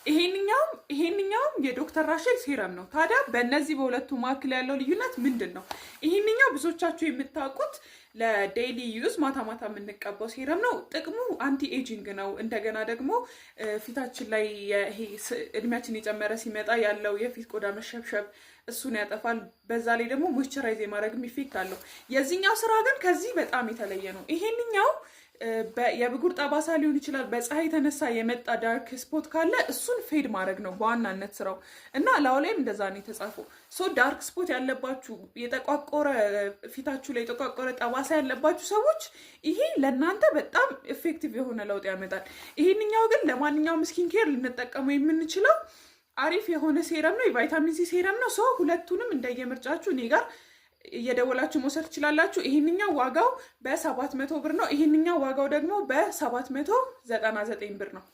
ይሄንኛው የዶክተር ራሼል ሴረም ነው። ታዲያ በእነዚህ በሁለቱ መካከል ያለው ልዩነት ምንድን ነው? ይሄንኛው ብዙዎቻችሁ የምታውቁት ለዴይሊ ዩዝ ማታ ማታ የምንቀባው ሴረም ነው። ጥቅሙ አንቲ ኤጂንግ ነው። እንደገና ደግሞ ፊታችን ላይ ይሄ እድሜያችን የጨመረ ሲመጣ ያለው የፊት ቆዳ መሸብሸብ እሱን ያጠፋል። በዛ ላይ ደግሞ ሞይስቸራይዝ የማድረግም ኢፌክት አለው። የዚህኛው ስራ ግን ከዚህ በጣም የተለየ ነው። ይሄንኛው የብጉር ጠባሳ ሊሆን ይችላል፣ በፀሐይ የተነሳ የመጣ ዳርክ ስፖት ካለ እሱን ፌድ ማድረግ ነው በዋናነት ስራው እና ላው ላይም እንደዛ ነው የተጻፈው። ዳርክ ስፖት ያለባችሁ የተቋቆረ ፊታችሁ ላይ የተቋቆረ ጠባሳ ያለባችሁ ሰዎች ይሄ ለእናንተ በጣም ኤፌክቲቭ የሆነ ለውጥ ያመጣል። ይሄንኛው ግን ለማንኛውም ስኪን ኬር ልንጠቀመው የምንችለው አሪፍ የሆነ ሴረም ነው፣ የቫይታሚን ሲ ሴረም ነው። ሁለቱንም እንደየምርጫችሁ እኔ ጋር እየደወላችሁ መውሰድ ትችላላችሁ። ይሄንኛው ዋጋው በ700 ብር ነው። ይሄንኛው ዋጋው ደግሞ በ799 ብር ነው።